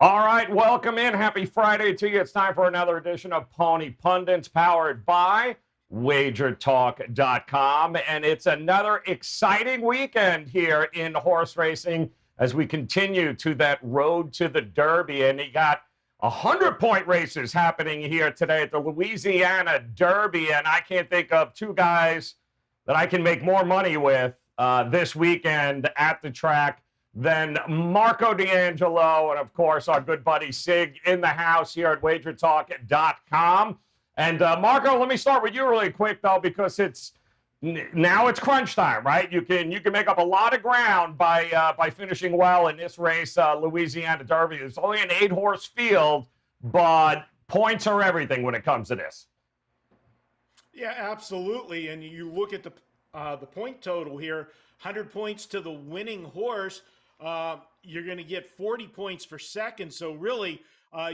All right, welcome in. Happy Friday to you. It's time for another edition of Pony Pundits powered by WagerTalk.com. And it's another exciting weekend here in horse racing as we continue to that road to the Derby. And you got 100-point races happening here today at the Louisiana Derby. And I can't think of two guys that I can make more money with this weekend at the track than Marco D'Angelo and, of course, our good buddy Sig in the house here at WagerTalk.com. And, Marco, let me start with you really quick, though, because now it's crunch time, right? You can make up a lot of ground by finishing well in this race, Louisiana Derby. It's only an 8-horse field, but points are everything when it comes to this. Yeah, absolutely. And you look at the point total here, 100 points to the winning horse. You're going to get 40 points for second. So really,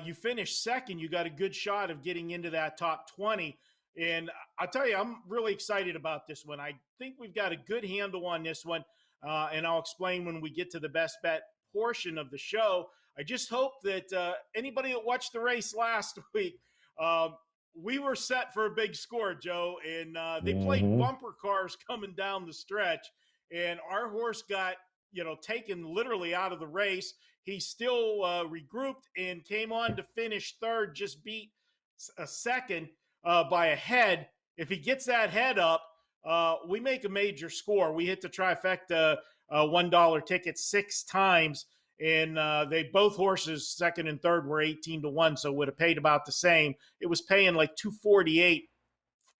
you finish second, you got a good shot of getting into that top 20. And I'll tell you, I'm really excited about this one. I think we've got a good handle on this one. And I'll explain when we get to the best bet portion of the show. I just hope that anybody that watched the race last week, we were set for a big score, Joe. And they played bumper cars coming down the stretch. And our horse got taken literally out of the race. He still regrouped and came on to finish third, just beat a second by a head. If he gets that head up, we make a major score. We hit the trifecta $1 ticket 6 times, and both horses, second and third, were 18-1, so would have paid about the same. It was paying like $2.48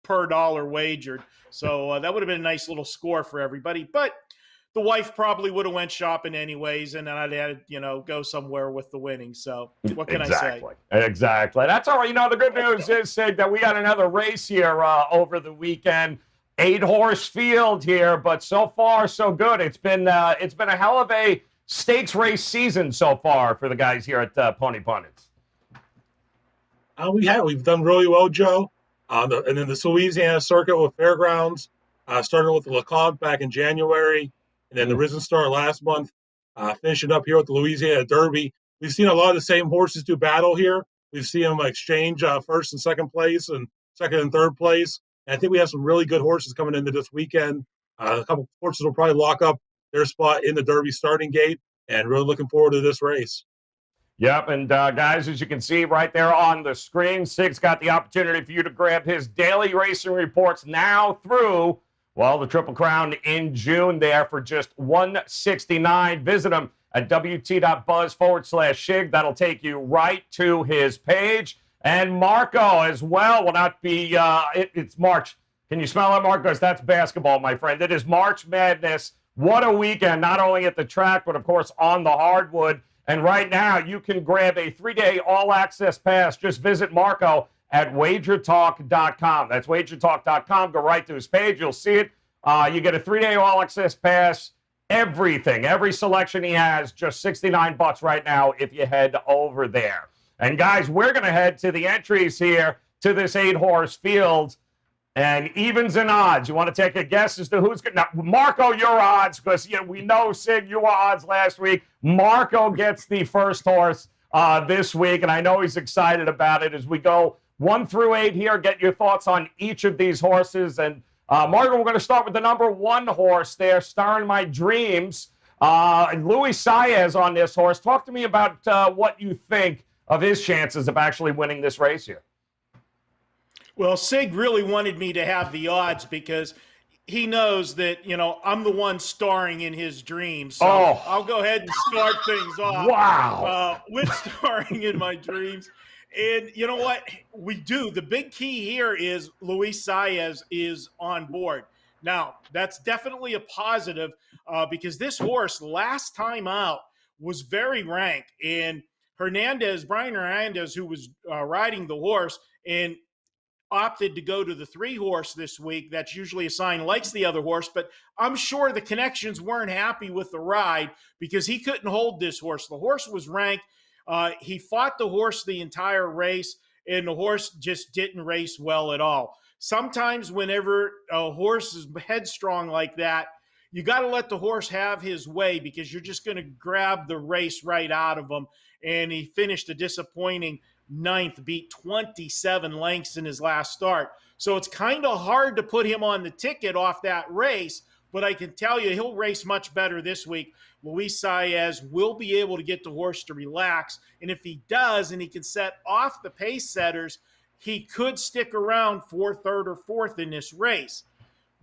per dollar wagered. So that would have been a nice little score for everybody. But the wife probably would have went shopping anyways, and then I'd had to, go somewhere with the winning. So what can I say? Exactly. That's all right. The good news is, Sig, that we got another race here over the weekend. 8-horse field here, but so far so good. It's been a hell of a stakes race season so far for the guys here at Pony Pundits. We've done really well, Joe. And then the Louisiana circuit with Fairgrounds, starting with the LeConte back in January. And then the Risen Star last month, finishing up here with the Louisiana Derby. We've seen a lot of the same horses do battle here. We've seen them exchange first and second place and second and third place. And I think we have some really good horses coming into this weekend. A couple horses will probably lock up their spot in the Derby starting gate, and really looking forward to this race. Yep, and guys, as you can see right there on the screen, Sig's got the opportunity for you to grab his daily racing reports now through the Triple Crown in June there for just $169. Visit him at wt.buzz/Shig. That'll take you right to his page. And Marco as well will not be, it's March. Can you smell it, Marco? That's basketball, my friend. It is March Madness. What a weekend, not only at the track, but of course on the hardwood. And right now, you can grab a 3-day all-access pass. Just visit Marco at WagerTalk.com. That's WagerTalk.com. Go right to his page. You'll see it. You get a 3-day all-access pass. Everything, every selection he has, just $69 right now if you head over there. And guys, we're going to head to the entries here to this 8-horse field. And evens and odds. You want to take a guess as to who's going to... Now, Marco, your odds, because we know, Sig, you were odds last week. Marco gets the first horse this week, and I know he's excited about it. As we go 1 through 8 here, get your thoughts on each of these horses. And, Marco, we're going to start with the number 1 horse there, Star in My Dreams. Luis Saez on this horse. Talk to me about what you think of his chances of actually winning this race here. Well, Sig really wanted me to have the odds because he knows that, I'm the one starring in his dreams. So I'll go ahead and start things off. Wow. With starring in my dreams. And you know what? We do. The big key here is Luis Saez is on board. Now, that's definitely a positive because this horse last time out was very ranked. And Brian Hernandez, who was riding the horse and opted to go to the 3-horse this week. That's usually a sign likes the other horse, but I'm sure the connections weren't happy with the ride because he couldn't hold this horse. The horse was ranked. He fought the horse the entire race, and the horse just didn't race well at all. Sometimes whenever a horse is headstrong like that, you got to let the horse have his way because you're just going to grab the race right out of him. and he finished a disappointing ninth, beat 27 lengths in his last start. So it's kind of hard to put him on the ticket off that race, but I can tell you he'll race much better this week. Luis Saez will be able to get the horse to relax, and if he does and he can set off the pace setters, he could stick around for third or fourth in this race.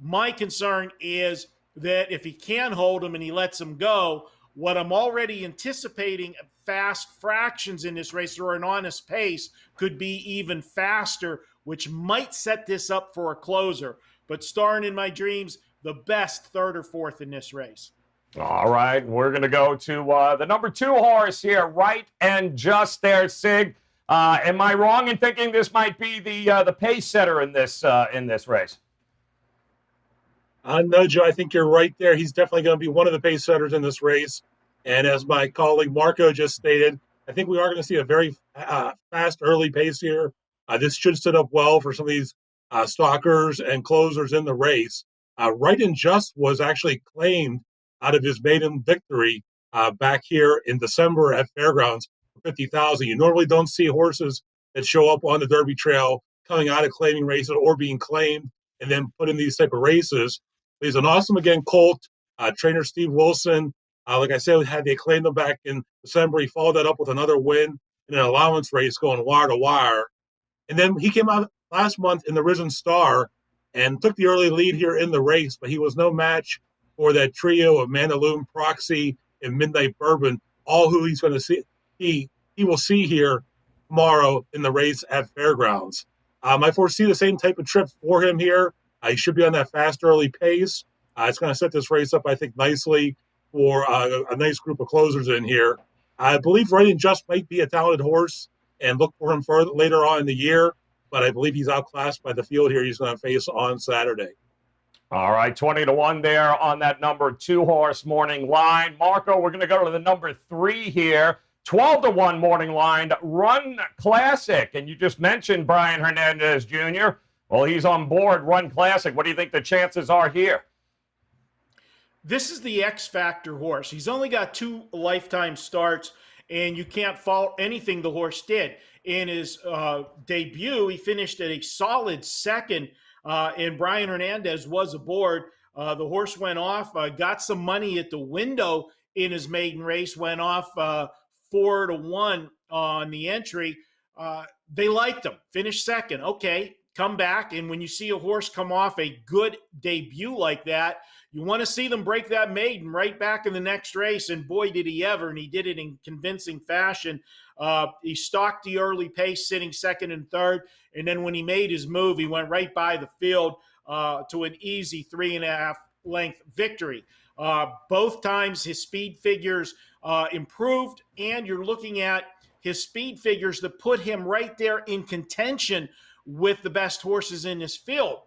My concern is that if he can hold him and he lets him go, what I'm already anticipating fast fractions in this race or an honest pace could be even faster, which might set this up for a closer. But starring in my dreams, the best third or fourth in this race. All right, we're going to go to the number 2 horse here, Right and Just there, Sig. Am I wrong in thinking this might be the pace setter in this race? No, Joe, I think you're right there. He's definitely going to be one of the pace setters in this race. And as my colleague Marco just stated, I think we are going to see a very fast early pace here. This should set up well for some of these stalkers and closers in the race. Right and Just was actually claimed out of his maiden victory back here in December at Fairgrounds for 50,000. You normally don't see horses that show up on the Derby Trail coming out of claiming races or being claimed and then put in these type of races. But he's an awesome, again, colt. Trainer Steve Wilson, like I said, they claimed him back in December. He followed that up with another win in an allowance race going wire to wire. And then he came out last month in the Risen Star and took the early lead here in the race, but he was no match for that trio of Loon, Proxy, and Midnight Bourbon, all who he's going to see. He will see here tomorrow in the race at Fairgrounds. I foresee the same type of trip for him here. He should be on that fast early pace. It's going to set this race up, I think, nicely for a nice group of closers in here. I believe Right and Just might be a talented horse and look for him further later on in the year, but I believe he's outclassed by the field here he's going to face on Saturday. All right, 20-1 there on that number 2 horse morning line. Marco, we're going to go to the number 3 here. 12-1 morning line, Run Classic. And you just mentioned Brian Hernandez Jr. Well, he's on board Run Classic. What do you think the chances are here? This is the X Factor horse. He's only got 2 lifetime starts, and you can't fault anything the horse did. In his debut, he finished at a solid second, and Brian Hernandez was aboard. The horse went off, got some money at the window in his maiden race, went off 4-1 on the entry. They liked him, finished second. Okay, come back, and when you see a horse come off a good debut like that, you want to see them break that maiden right back in the next race, and boy, did he ever, and he did it in convincing fashion. He stalked the early pace, sitting second and third, and then when he made his move, he went right by the field to an easy 3.5 length victory. Both times his speed figures improved, and you're looking at his speed figures that put him right there in contention with the best horses in this field.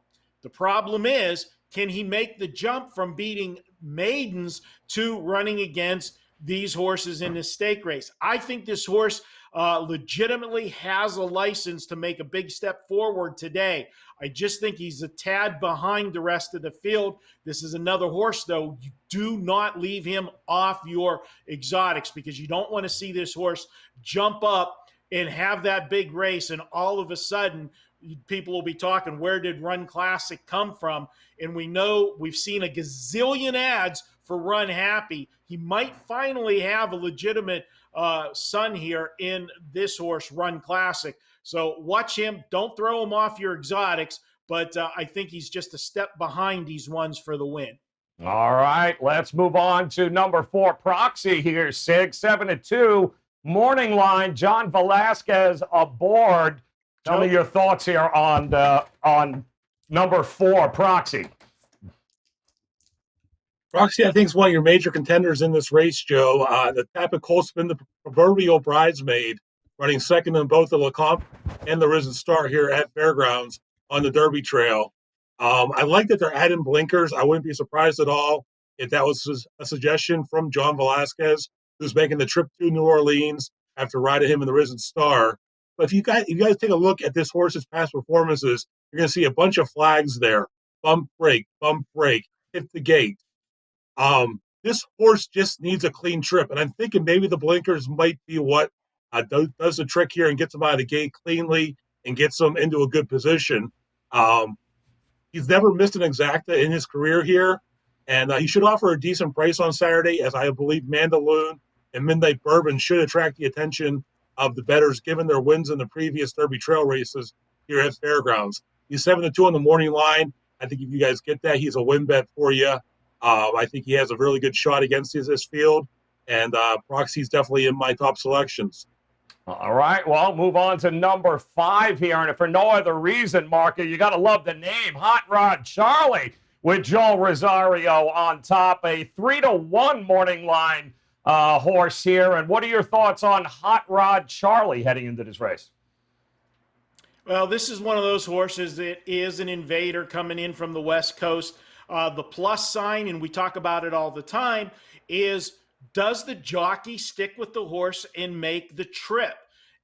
The problem is, can he make the jump from beating maidens to running against these horses in this stake race? I think this horse legitimately has a license to make a big step forward today. I just think he's a tad behind the rest of the field. This is another horse, though. You do not leave him off your exotics, because you don't want to see this horse jump up and have that big race, and all of a sudden people will be talking, where did Run Classic come from? And we know, we've seen a gazillion ads for Run Happy. He might finally have a legitimate son here in this horse, Run Classic. So watch him. Don't throw him off your exotics, but I think he's just a step behind these ones for the win. All right, let's move on to number 4, Proxy here, Sig. 7-2, morning line, John Velasquez aboard. Tell me your thoughts here on number 4, Proxy. Proxy, I think, is one of your major contenders in this race, Joe. The Tapit Colt's the proverbial bridesmaid, running second in both the Lecomte and the Risen Star here at Fairgrounds on the Derby Trail. I like that they're adding blinkers. I wouldn't be surprised at all if that was a suggestion from John Velasquez, who's making the trip to New Orleans after riding him in the Risen Star. But if you guys take a look at this horse's past performances, you're going to see a bunch of flags there. Bump, break, hit the gate. This horse just needs a clean trip. And I'm thinking maybe the blinkers might be what does the trick here and gets him out of the gate cleanly and gets him into a good position. He's never missed an exacta in his career here, and he should offer a decent price on Saturday, as I believe Loon and Midnight Bourbon should attract the attention of the bettors given their wins in the previous Derby trail races here at Fairgrounds. He's 7-2 on the morning line. I think if you guys get that, he's a win bet for you. I think he has a really good shot against this field, and Proxy's definitely in my top selections. All right, well, move on to number 5 here, and if for no other reason, Marco, you got to love the name, Hot Rod Charlie, with Joel Rosario on top, a 3-1 morning line horse here. And what are your thoughts on Hot Rod Charlie heading into this race? Well, this is one of those horses that is an invader coming in from the West Coast. The plus sign, and we talk about it all the time, is does the jockey stick with the horse and make the trip?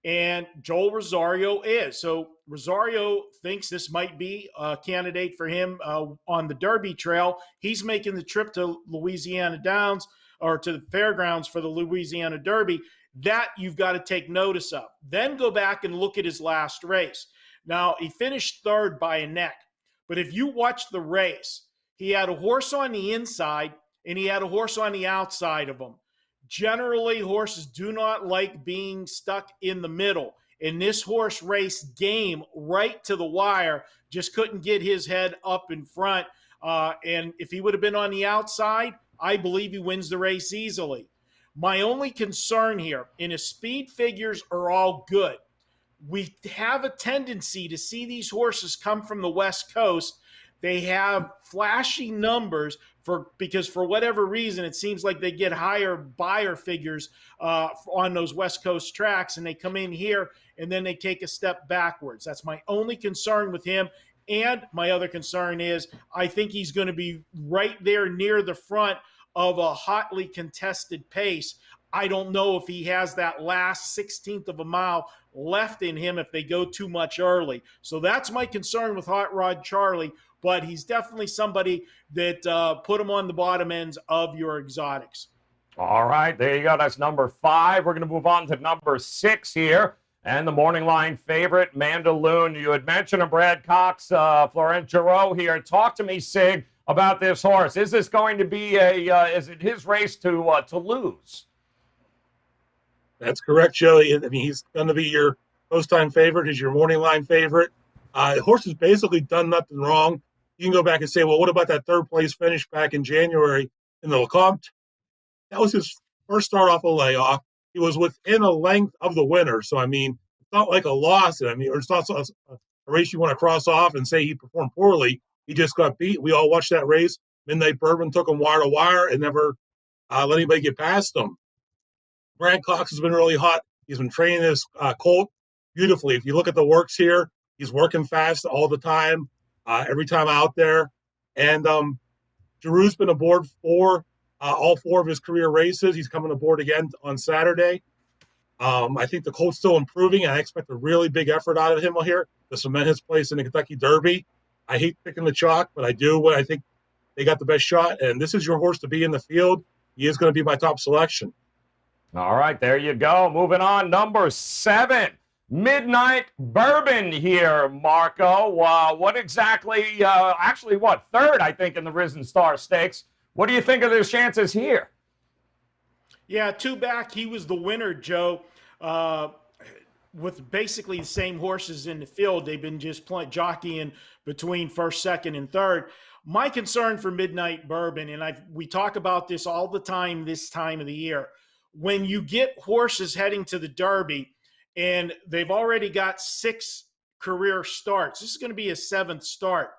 And Joel Rosario is. So Rosario thinks this might be a candidate for him on the Derby trail. He's making the trip to Louisiana Downs, or to the fairgrounds for the Louisiana Derby. That you've got to take notice of. Then go back and look at his last race. Now, he finished 3rd by a neck. But if you watch the race, he had a horse on the inside and he had a horse on the outside of him. Generally, horses do not like being stuck in the middle. And this horse race game right to the wire, just couldn't get his head up in front. And if he would have been on the outside, I believe he wins the race easily. My only concern here, and his speed figures are all good. We have a tendency to see these horses come from the West Coast. They have flashy numbers because for whatever reason, it seems like they get higher buyer figures on those West Coast tracks, and they come in here and then they take a step backwards. That's my only concern with him. And my other concern is I think he's going to be right there near the front of a hotly contested pace. I don't know if he has that last 16th of a mile left in him if they go too much early. So that's my concern with Hot Rod Charlie, but he's definitely somebody that put him on the bottom ends of your exotics. All right, there you go. That's number 5. We're going to move on to number 6 here. And the morning line favorite, Loon. You had mentioned him, Brad Cox, Florent Giroux here. Talk to me, Sig, about this horse. Is this going to be is it his race to lose? That's correct, Joey. I mean, he's going to be your post-time favorite. He's your morning line favorite. The horse has basically done nothing wrong. You can go back and say, well, what about that 3rd place finish back in January in the Lecomte? That was his first start off a layoff. He was within a length of the winner. So, I mean, it's not like a loss. I mean, or it's not a race you want to cross off and say he performed poorly. He just got beat. We all watched that race. Midnight Bourbon took him wire to wire and never let anybody get past him. Brad Cox has been really hot. He's been training his colt beautifully. If you look at the works here, he's working fast all the time, every time out there. And Giroux's been aboard for all 4 of his career races. He's coming aboard again on Saturday. I think the colt's still improving, and I expect a really big effort out of him here to cement his place in the Kentucky Derby. I hate picking the chalk, but I do when I think they got the best shot. And this is your horse to be in the field. He is going to be my top selection. All right, there you go. Moving on, number 7, Midnight Bourbon here, Marco. What exactly, actually, 3rd, I think, in the Risen Star Stakes. What do you think of their chances here? Yeah, 2 back, he was the winner, Joe, with basically the same horses in the field. They've been just jockeying between 1st, 2nd, and 3rd. My concern for Midnight Bourbon, and we talk about this all the time this time of the year, when you get horses heading to the Derby and they've already got 6 career starts, this is going to be his 7th start.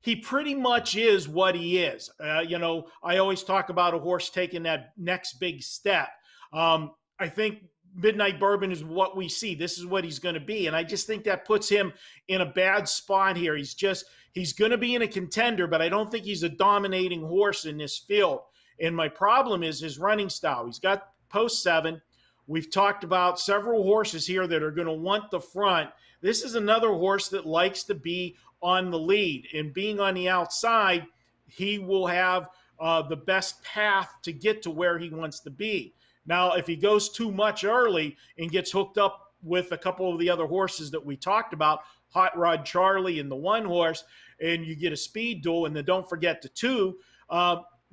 He pretty much is what he is. I always talk about a horse taking that next big step. I think Midnight Bourbon is what we see. This is what he's going to be. And I just think that puts him in a bad spot here. He's going to be in a contender, but I don't think he's a dominating horse in this field. And my problem is his running style. He's got post 7. We've talked about several horses here that are going to want the front. This is another horse that likes to be on the lead, and being on the outside, he will have the best path to get to where he wants to be. Now, if he goes too much early and gets hooked up with a couple of the other horses that we talked about, Hot Rod Charlie and the one horse, and you get a speed duel, and then don't forget the two,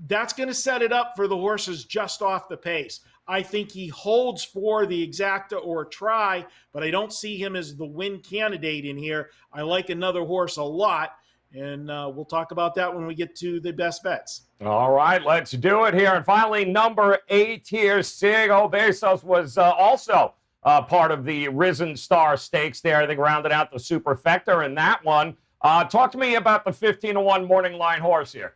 that's going to set it up for the horses just off the pace. I think he holds for the exacta or try, but I don't see him as the win candidate in here. I like another horse a lot, and we'll talk about that when we get to the best bets. All right, let's do it here. And finally, number 8 here, Sig Obesos was also part of the Risen Star Stakes there. I think rounded out the superfecta in that one. Talk to me about the 15-1 morning line horse here.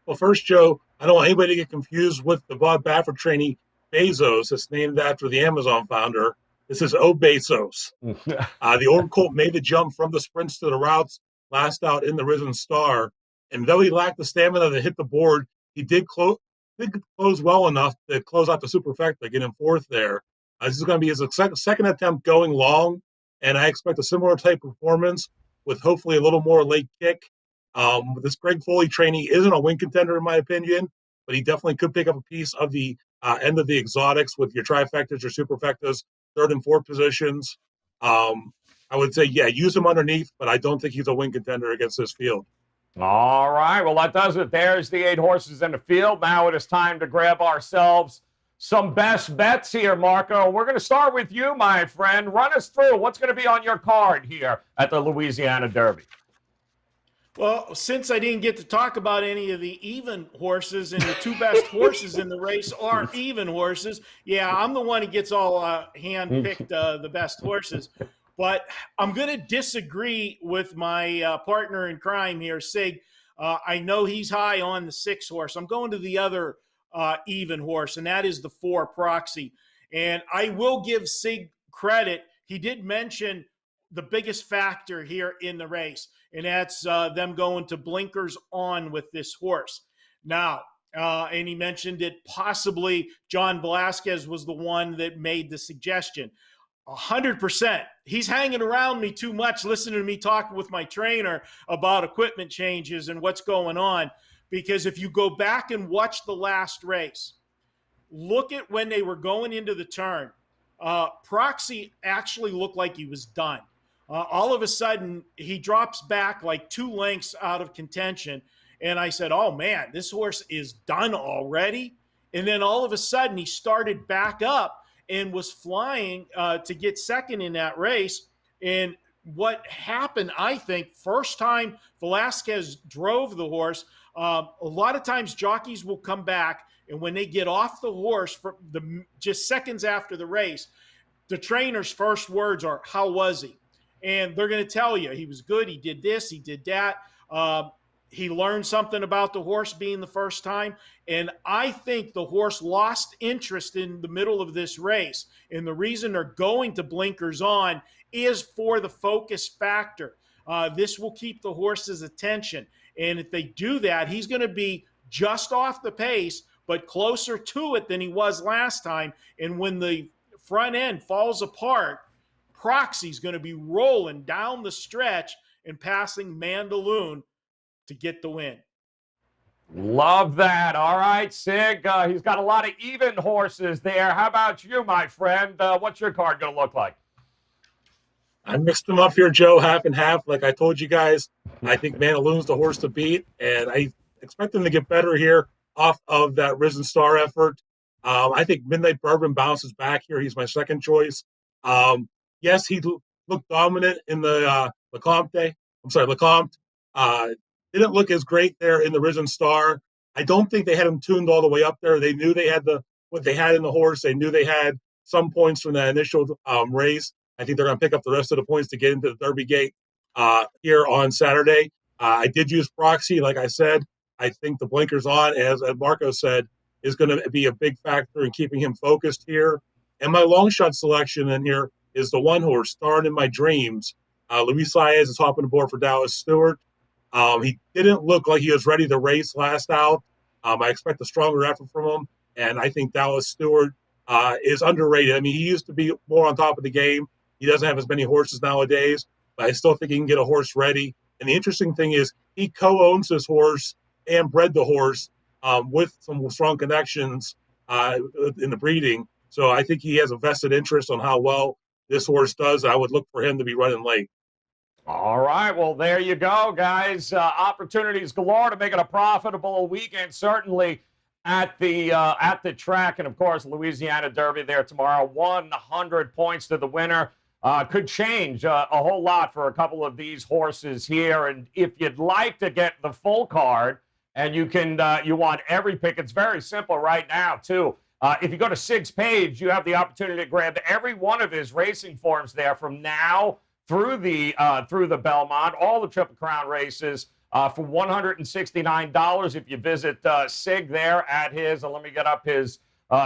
Well, first, Joe, I don't want anybody to get confused with the Bob Baffert trainee, Bezos. It's named after the Amazon founder. This is Obesos. The Old Colt made the jump from the sprints to the routes last out in the Risen Star. And though he lacked the stamina to hit the board, he did close well enough to close out the superfecta, get him 4th there. This is going to be his second attempt going long, and I expect a similar type performance with hopefully a little more late kick. This Greg Foley trainee isn't a win contender in my opinion, but he definitely could pick up a piece of the end of the exotics with your trifectas, your superfectas, 3rd and 4th positions. I would say, yeah, use him underneath, but I don't think he's a win contender against this field. All right, well, that does it. There's the 8 horses in the field. Now it is time to grab ourselves some best bets here, Marco. We're going to start with you, my friend. Run us through what's going to be on your card here at the Louisiana Derby. Well, since I didn't get to talk about any of the even horses, and the 2 best horses in the race are even horses, yeah, I'm the one who gets all hand-picked the best horses. But I'm going to disagree with my partner in crime here, Sig. I know he's high on the 6 horse. I'm going to the other even horse, and that is the 4 Proxy. And I will give Sig credit. He did mention the biggest factor here in the race, and that's them going to blinkers on with this horse. Now, and he mentioned that possibly John Velasquez was the one that made the suggestion. 100%. He's hanging around me too much, listening to me talk with my trainer about equipment changes and what's going on. Because if you go back and watch the last race, look at when they were going into the turn. Proxy actually looked like he was done. All of a sudden, he drops back like 2 lengths out of contention. And I said, oh, man, this horse is done already. And then all of a sudden, he started back up and was flying to get second in that race. And what happened, I think, first time Velasquez drove the horse, a lot of times jockeys will come back, and when they get off the horse for just seconds after the race, the trainer's first words are, how was he? And they're going to tell you, he was good, he did this, he did that. He learned something about the horse being the first time. And I think the horse lost interest in the middle of this race. And the reason they're going to blinkers on is for the focus factor. This will keep the horse's attention. And if they do that, he's going to be just off the pace, but closer to it than he was last time. And when the front end falls apart, Proxy's going to be rolling down the stretch and passing Loon to get the win. Love that. All right, Sig. He's got a lot of even horses there. How about you, my friend? What's your card going to look like? I mixed them up here, Joe, half and half. Like I told you guys, I think Loon's the horse to beat, and I expect him to get better here off of that Risen Star effort. I think Midnight Bourbon bounces back here. He's my second choice. Yes, he looked dominant in the Lecomte. Didn't look as great there in the Risen Star. I don't think they had him tuned all the way up there. They knew they had what they had in the horse. They knew they had some points from that initial race. I think they're going to pick up the rest of the points to get into the Derby gate here on Saturday. I did use Proxy, like I said. I think the blinkers on, as Marco said, is going to be a big factor in keeping him focused here. And my long shot selection in here is the one horse, Starring in My Dreams. Luis Saez is hopping aboard for Dallas Stewart. He didn't look like he was ready to race last out. I expect a stronger effort from him, and I think Dallas Stewart is underrated. I mean, he used to be more on top of the game. He doesn't have as many horses nowadays, but I still think he can get a horse ready. And the interesting thing is he co-owns this horse and bred the horse with some strong connections in the breeding. So I think he has a vested interest on how well this horse does. I would look for him to be running late. All right, well, there you go, guys. Opportunities galore to make it a profitable weekend, certainly at the track. And, of course, Louisiana Derby there tomorrow. 100 points to the winner. Could change a whole lot for a couple of these horses here. And if you'd like to get the full card and you want every pick, it's very simple right now, too. If you go to Sig's page, you have the opportunity to grab every one of his racing forms there from now through the Belmont, all the Triple Crown races for $169 if you visit Sig there at his, and let me get up his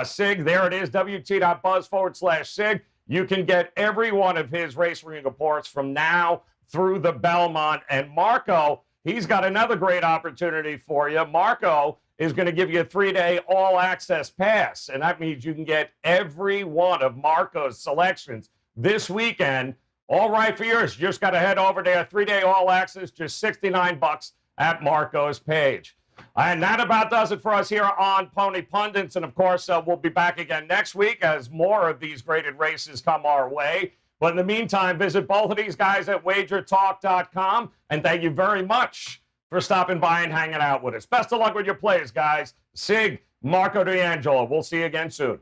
Sig. There it is, wt.buzz/Sig. You can get every one of his race ring reports from now through the Belmont. And Marco, he's got another great opportunity for you. Marco is going to give you a 3-day all-access pass, and that means you can get every one of Marco's selections this weekend. All right for yours. You just got to head over there. 3-day all-access, just $69 at Marco's page. And that about does it for us here on Pony Pundits. And, of course, we'll be back again next week as more of these graded races come our way. But in the meantime, visit both of these guys at WagerTalk.com. And thank you very much for stopping by and hanging out with us. Best of luck with your plays, guys. Sig, Marco D'Angelo. We'll see you again soon.